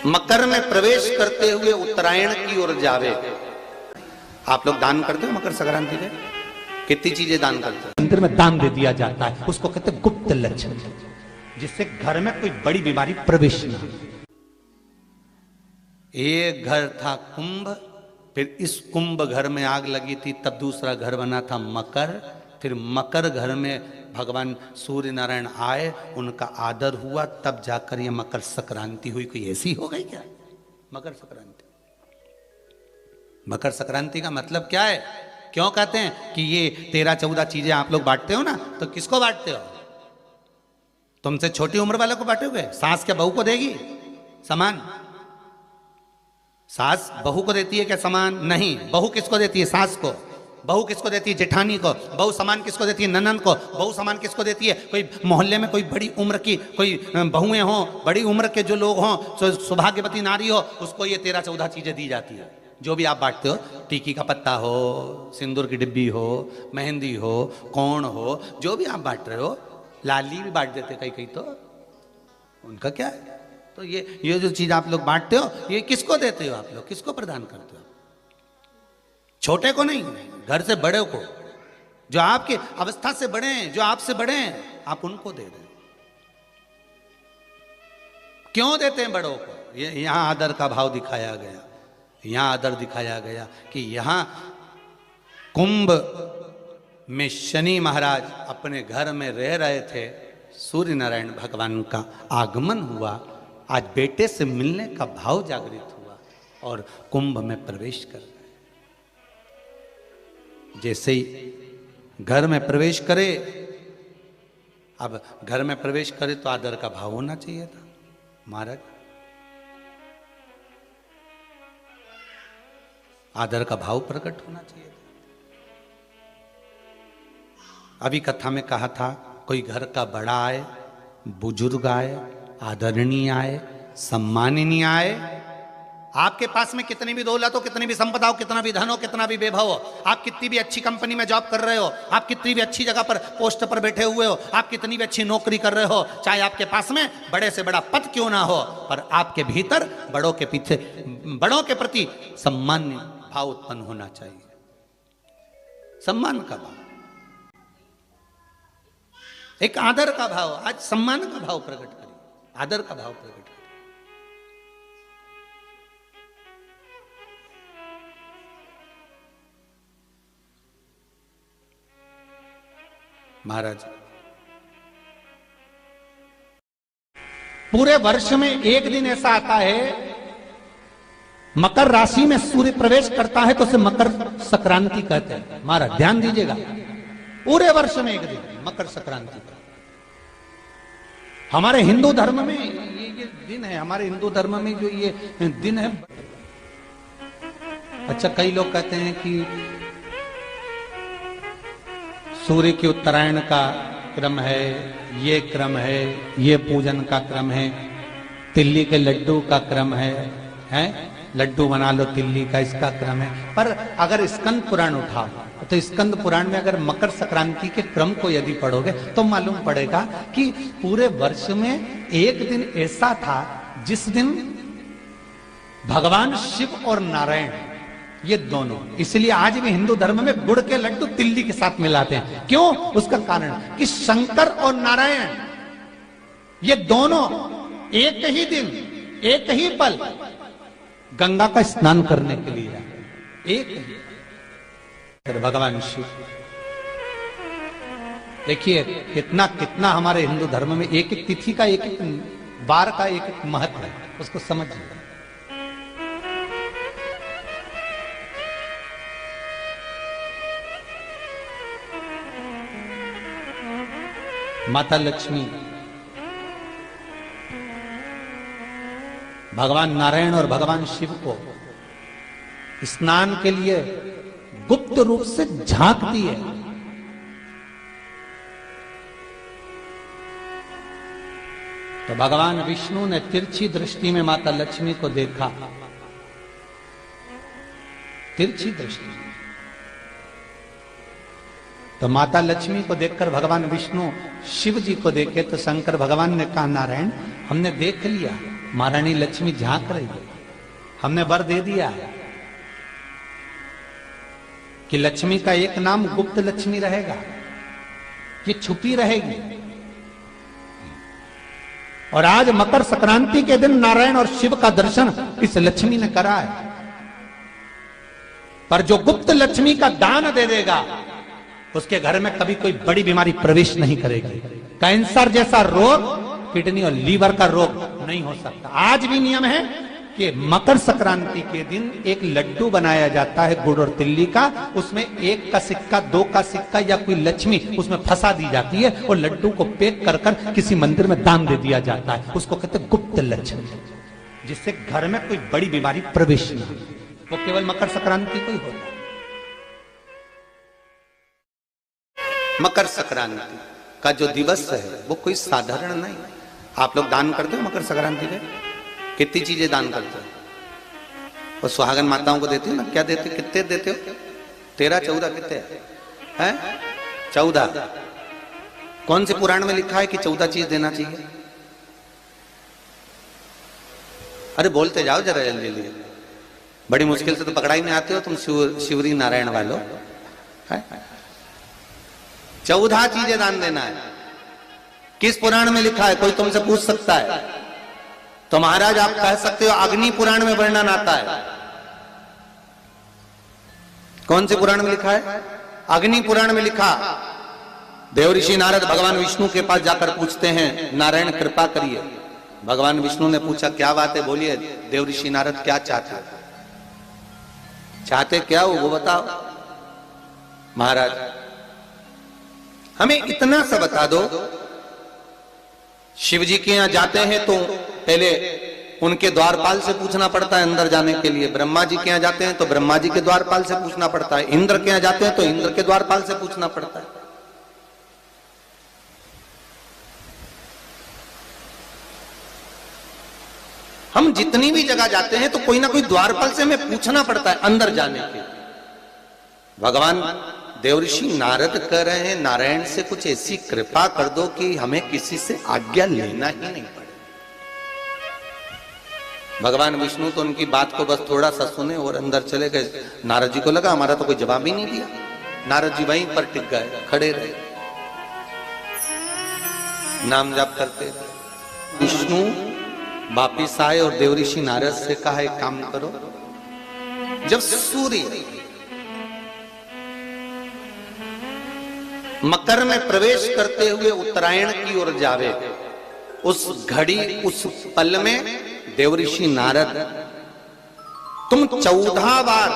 मकर में प्रवेश करते हुए उत्तरायण की ओर जावे। आप लोग दान करते हो मकर संक्रांति पे? कितनी चीजें दान करते हो? मंदिर में दान दे दिया जाता है, उसको कहते हैं गुप्त लक्षण, जिससे घर में कोई बड़ी बीमारी प्रवेश न हो। एक घर था कुंभ, फिर इस कुंभ घर में आग लगी थी, तब दूसरा घर बना था मकर। फिर मकर घर में भगवान सूर्य नारायण आए, उनका आदर हुआ, तब जाकर ये मकर संक्रांति हुई। कोई ऐसी हो गई क्या मकर संक्रांति? मकर संक्रांति का मतलब क्या है? क्यों कहते हैं कि ये 13-14 चीजें आप लोग बांटते हो ना, तो किसको बांटते हो? तुमसे छोटी उम्र वाले को बांटोगे? सास क्या बहू को देगी सामान? सास बहू को देती है क्या सामान? नहीं। बहू किसको देती है? सास को। बहू किसको देती है? जेठानी को। बहू सामान किसको देती है? ननंद को। बहू सामान किसको देती है? कोई मोहल्ले में कोई बड़ी उम्र की कोई बहुएं हो, बड़ी उम्र के जो लोग हों, सौभाग्यवती नारी हो, उसको ये 13-14 चीजें दी जाती है। जो भी आप बांटते हो, टीकी का पत्ता हो, सिंदूर की डिब्बी हो, मेहंदी हो, कोण हो, जो भी आप बांट रहे हो, लाली भी बांट देते कई कई, तो उनका क्या है? तो ये जो चीज आप लोग बांटते हो, ये किसको देते हो आप लोग? किसको प्रदान करते हो? छोटे को नहीं, घर से बड़े को, जो आपके अवस्था से बड़े हैं, जो आपसे बड़े हैं, आप उनको दे दें। क्यों देते हैं बड़ों को? ये यहां आदर का भाव दिखाया गया, यहां आदर दिखाया गया कि यहां कुंभ में शनि महाराज अपने घर में रह रहे थे, सूर्य नारायण भगवान का आगमन हुआ, आज बेटे से मिलने का भाव जागृत हुआ और कुंभ में प्रवेश कर गए। जैसे ही घर में प्रवेश करे, अब घर में प्रवेश करे तो आदर का भाव होना चाहिए था महाराज, आदर का भाव प्रकट होना चाहिए था। अभी कथा में कहा था, कोई घर का बड़ा आए, बुजुर्ग आए, आदरणीय आए, सम्माननीय आए, आपके पास में कितनी भी दौलत हो, कितनी भी संपदा हो, कितना भी धन हो, कितना भी वैभव हो, आप कितनी भी अच्छी कंपनी में जॉब कर रहे हो, आप कितनी भी अच्छी जगह पर पोस्ट पर बैठे हुए हो, आप कितनी भी अच्छी नौकरी कर रहे हो, चाहे आपके पास में बड़े से बड़ा पद क्यों ना हो, पर आपके भीतर बड़ों के पीछे, बड़ों के प्रति सम्मान भाव उत्पन्न होना चाहिए। सम्मान का भाव, एक आदर का भाव। आज सम्मान का भाव प्रकट करिए, आदर का भाव प्रकट करिए। महाराज, पूरे वर्ष में एक दिन ऐसा आता है, मकर राशि में सूर्य प्रवेश करता है, तो उसे मकर संक्रांति कहते हैं। महाराज ध्यान दीजिएगा, पूरे वर्ष में एक दिन मकर संक्रांति का। हमारे हिंदू धर्म में ये दिन है, हमारे हिंदू धर्म में जो ये दिन है। अच्छा, कई लोग कहते हैं कि सूर्य के उत्तरायण का क्रम है, ये क्रम है, ये पूजन का क्रम है, तिल्ली के लड्डू का क्रम है, लड्डू बना लो तिल्ली का, इसका क्रम है। पर अगर स्कंद पुराण उठाओ तो स्कंद पुराण में अगर मकर संक्रांति के क्रम को यदि पढ़ोगे तो मालूम पड़ेगा कि पूरे वर्ष में एक दिन ऐसा था जिस दिन भगवान शिव और नारायण, ये दोनों, इसलिए आज भी हिंदू धर्म में गुड़ के लड्डू तिल्ली के साथ मिलाते हैं। क्यों? उसका कारण कि शंकर और नारायण ये दोनों एक ही दिन, एक ही पल गंगा का स्नान करने के लिए आए, एक ही। भगवान शिव, देखिए कितना कितना हमारे हिंदू धर्म में एक एक तिथि का, एक एक बार का एक एक महत्व है, उसको समझिए। माता लक्ष्मी, भगवान नारायण और भगवान शिव को स्नान के लिए गुप्त रूप से झांकती है। तो भगवान विष्णु ने तिरछी दृष्टि में माता लक्ष्मी को देखा, तिरछी दृष्टि, तो माता लक्ष्मी को देखकर भगवान विष्णु शिव जी को देखे तो शंकर भगवान ने कहा, नारायण हमने देख लिया, महारानी लक्ष्मी झांक रही है, हमने वर दे दिया है कि लक्ष्मी का एक नाम गुप्त लक्ष्मी रहेगा, ये छुपी रहेगी। और आज मकर संक्रांति के दिन नारायण और शिव का दर्शन इस लक्ष्मी ने करा है। पर जो गुप्त लक्ष्मी का दान दे देगा उसके घर में कभी कोई बड़ी बीमारी प्रवेश नहीं करेगी। कैंसर जैसा रोग, किडनी और लीवर का रोग नहीं हो सकता। आज भी नियम है कि मकर संक्रांति के दिन एक लड्डू बनाया जाता है गुड़ और तिल्ली का, उसमें 1 का सिक्का 2 का सिक्का या कोई लक्ष्मी उसमें फंसा दी जाती है और लड्डू को पैक कर कर किसी मंदिर में दान दे दिया जाता है। उसको कहते हैं गुप्त लक्ष्मी, जिससे घर में कोई बड़ी बीमारी प्रवेश न हो। वो केवल मकर संक्रांति को ही होता है। मकर संक्रांति का जो दिवस है वो कोई साधारण नहीं। आप लोग दान करते हो मकर संक्रांति पे? कितनी चीजें दान करते हो? और सुहागन माताओं को देते हो ना? क्या देते, कितने देते हो? 13 14 कितने हैं? 14। कौन से पुराण में लिखा है कि 14 चीज देना चाहिए? अरे बोलते जाओ जरा जल्दी जल्दी, बड़ी मुश्किल से तो पकड़ाई में आते हो तुम शिवरी नारायण वालों। 14 चीजें दान देना है। किस पुराण में लिखा है? कोई तुमसे पूछ सकता है तो महाराज आप कह सकते हो अग्नि पुराण में वर्णन आता है। कौन से पुराण में लिखा है? अग्नि पुराण में लिखा। देवऋषि नारद भगवान विष्णु के पास जाकर पूछते हैं, नारायण कृपा करिए। भगवान विष्णु ने पूछा क्या बात है, बोलिए देवऋषि नारद क्या चाहते हो? चाहते क्या हो वो बताओ। महाराज हमें इतना सा बता दो, शिव जी के यहां जाते हैं तो पहले उनके द्वारपाल से पूछना पड़ता है अंदर जाने के लिए। ब्रह्मा जी के यहां जाते हैं तो ब्रह्मा जी के द्वारपाल से पूछना पड़ता है। इंद्र के यहां जाते हैं तो इंद्र के द्वारपाल से पूछना पड़ता है। हम जितनी भी जगह जाते हैं तो कोई ना कोई द्वारपाल से हमें पूछना पड़ता है अंदर जाने के। भगवान देवऋषि नारद कह रहे हैं, नारायण से कुछ ऐसी कृपा कर दो कि हमें किसी से आज्ञा लेना ही नहीं पड़े। भगवान विष्णु तो उनकी बात को बस थोड़ा सा सुने और अंदर चले गए। नारद जी को लगा हमारा तो कोई जवाब ही नहीं दिया। नारद जी वहीं पर टिक गए, खड़े रहे, नाम जाप करते। विष्णु वापिस आए और देवऋषि नारद से कहा एक काम करो, जब सूर्य मकर में प्रवेश करते हुए उत्तरायण की ओर जावे, उस घड़ी उस पल में देवऋषि नारद तुम 14 बार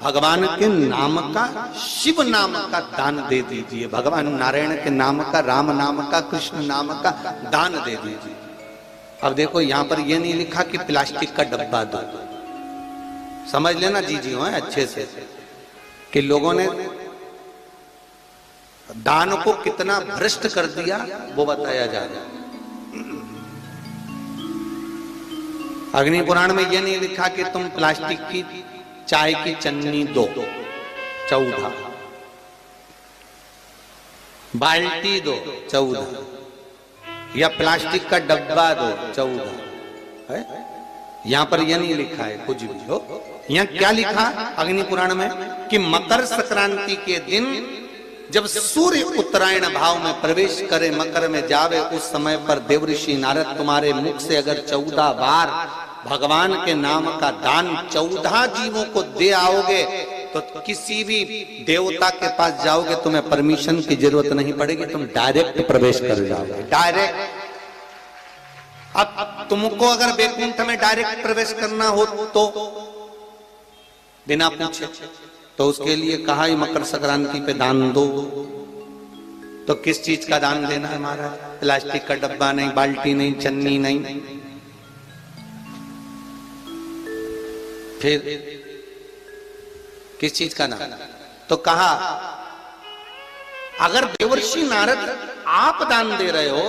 भगवान के नाम का, शिव नाम का दान दे दीजिए। भगवान नारायण के नाम का, राम नाम का, कृष्ण नाम का दान दे दीजिए। अब देखो यहां पर यह नहीं लिखा कि प्लास्टिक का डब्बा दो। समझ लेना जी हो अच्छे से कि लोगों ने दान को कितना भ्रष्ट कर दिया वो बताया जा रहा है। अग्नि पुराण में यह नहीं लिखा कि तुम प्लास्टिक की चाय की चन्नी दो 14, बाल्टी दो 14, या प्लास्टिक का डब्बा दो 14 है। यहां पर यह नहीं लिखा है कुछ भी हो। यहां क्या लिखा अग्नि पुराण में कि मकर संक्रांति के दिन जब सूर्य उत्तरायण भाव में प्रवेश करे, मकर में जावे, उस समय पर देवऋषि नारद तुम्हारे मुख से अगर 14 बार भगवान के नाम का दान 14 जीवों को दे आओगे तो किसी भी देवता के पास जाओगे, तुम्हें परमिशन की जरूरत नहीं पड़ेगी, तुम डायरेक्ट प्रवेश कर जाओगे। डायरेक्ट। अब तुमको अगर वैकुंठ में डायरेक्ट प्रवेश करना हो तो बिना पूछे, तो उसके लिए कहा ही मकर संक्रांति पे दान दो। तो किस चीज का दान देना है महाराज? प्लास्टिक का डब्बा नहीं, बाल्टी नहीं, चन्नी नहीं, फिर किस चीज का दान? तो कहा अगर देवर्षि नारद आप दान दे रहे हो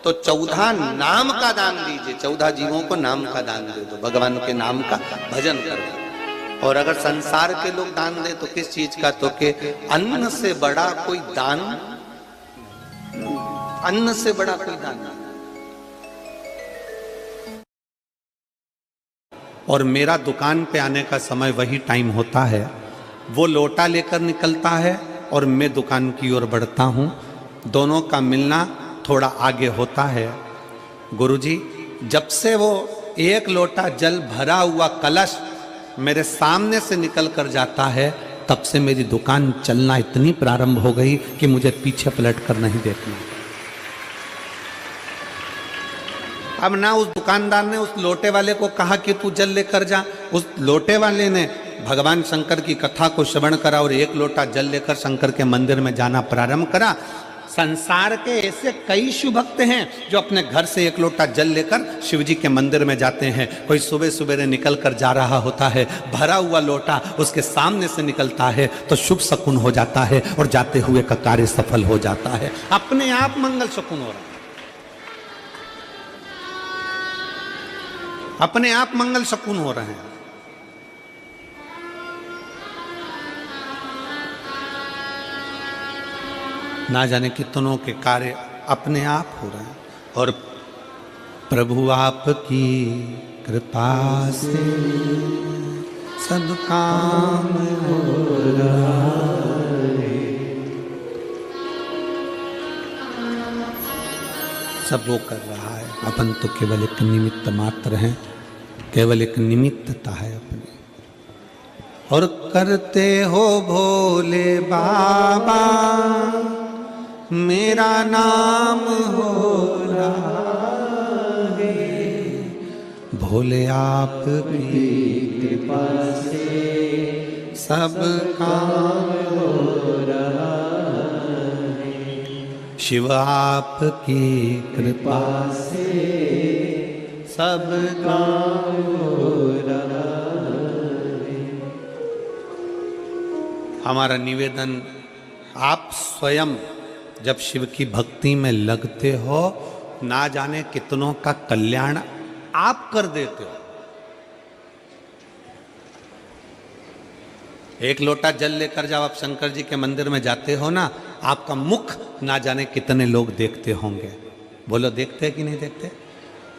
तो 14 नाम का दान दीजिए। 14 जीवों को नाम का दान दे दो, भगवान के नाम का भजन करो। और अगर संसार के लोग दान दे तो किस चीज का, तो के अन्न से बड़ा कोई दान, अन्न से बड़ा कोई दान नहीं। और मेरा दुकान पे आने का समय वही टाइम होता है, वो लोटा लेकर निकलता है और मैं दुकान की ओर बढ़ता हूँ, दोनों का मिलना थोड़ा आगे होता है। गुरुजी, जब से वो एक लोटा जल भरा हुआ कलश मेरे सामने से निकल कर जाता है, तब से मेरी दुकान चलना इतनी प्रारंभ हो गई कि मुझे पीछे पलट कर नहीं देखना। अब ना उस दुकानदार ने उस लोटे वाले को कहा कि तू जल लेकर जा, उस लोटे वाले ने भगवान शंकर की कथा को श्रवण करा और एक लोटा जल लेकर शंकर के मंदिर में जाना प्रारंभ करा। संसार के ऐसे कई शिव भक्त हैं जो अपने घर से एक लोटा जल लेकर शिव जी के मंदिर में जाते हैं। कोई सुबह सुबह निकल कर जा रहा होता है, भरा हुआ लोटा उसके सामने से निकलता है तो शुभ शकुन हो जाता है और जाते हुए का कार्य सफल हो जाता है, अपने आप मंगल शकुन हो रहा है, अपने आप मंगल शकुन हो रहे हैं। ना जाने कितनों के कार्य अपने आप हो रहे हैं। और प्रभु आपकी कृपा से सब काम हो रहा है। सब वो कर रहा है, अपन तो केवल एक निमित्त मात्र हैं, केवल एक निमित्तता है अपनी। और करते हो भोले बाबा मेरा नाम हो रहा है, भोले आपकी कृपा से सब काम हो रहा है, शिव आपकी कृपा से सब काम हो रहा है। हमारा निवेदन, आप स्वयं जब शिव की भक्ति में लगते हो, ना जाने कितनों का कल्याण आप कर देते हो। एक लोटा जल लेकर जब आप शंकर जी के मंदिर में जाते हो ना, आपका मुख ना जाने कितने लोग देखते होंगे। बोलो, देखते कि नहीं देखते?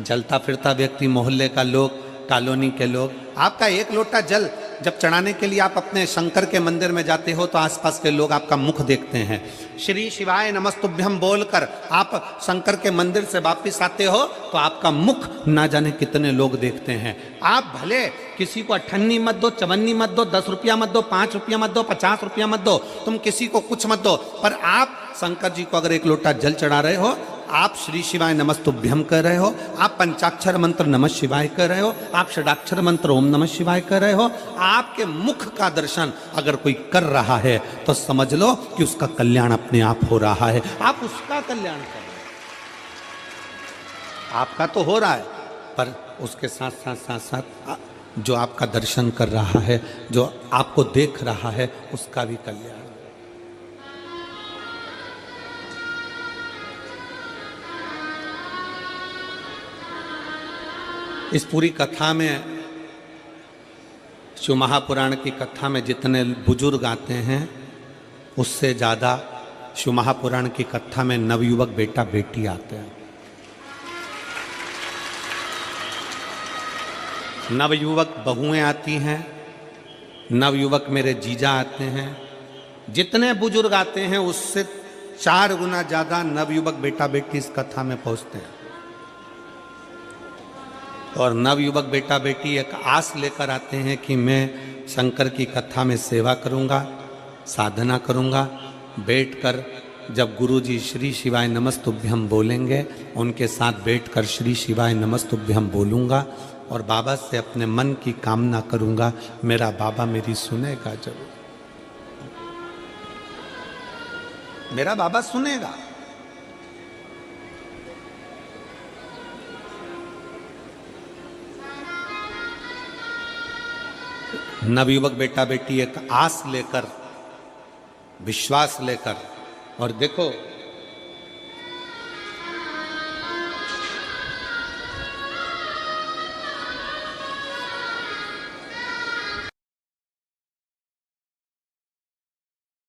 जलता फिरता व्यक्ति, मोहल्ले का लोग, कॉलोनी के लोग, आपका एक लोटा जल जब चढ़ाने के लिए आप अपने शंकर के मंदिर में जाते हो तो आसपास के लोग आपका मुख देखते हैं। श्री शिवाय नमस्तुभ्यम बोलकर आप शंकर के मंदिर से वापिस आते हो तो आपका मुख ना जाने कितने लोग देखते हैं। आप भले किसी को 58 मत दो, 54 मत दो, 10 रुपया मत दो, 5 रुपया मत दो, 50 रुपया मत दो, तुम किसी को कुछ मत दो, पर आप शंकर जी को अगर एक लोटा जल चढ़ा रहे हो, आप श्री शिवाय नमस्तुभ्यम कर रहे हो, आप पंचाक्षर मंत्र नमः शिवाय कर रहे हो, आप षडाक्षर मंत्र ओम नमः शिवाय कर रहे हो, आपके मुख का दर्शन अगर कोई कर रहा है तो समझ लो कि उसका कल्याण अपने आप हो रहा है। आप उसका कल्याण कर रहे हो, आपका तो हो रहा है, पर उसके साथ साथ साथ साथ जो आपका दर्शन कर रहा है, जो आपको देख रहा है, उसका भी कल्याण। इस पूरी कथा में, शिव महापुराण की कथा में जितने बुजुर्ग आते हैं, उससे ज़्यादा शिव महापुराण की कथा में नवयुवक बेटा बेटी आते हैं। नवयुवक बहुएं आती हैं, नवयुवक मेरे जीजा आते हैं। जितने बुजुर्ग आते हैं उससे 4 गुना ज़्यादा नवयुवक बेटा बेटी इस कथा में पहुँचते हैं। और नवयुवक बेटा बेटी एक आस लेकर आते हैं कि मैं शंकर की कथा में सेवा करूंगा, साधना करूंगा, बैठकर जब गुरुजी श्री शिवाय नमस्तुभ्यम बोलेंगे, उनके साथ बैठकर श्री शिवाय नमस्तुभ्यम बोलूंगा और बाबा से अपने मन की कामना करूंगा, मेरा बाबा मेरी सुनेगा जरूर, मेरा बाबा सुनेगा। नवयुवक बेटा बेटी एक आस लेकर, विश्वास लेकर, और देखो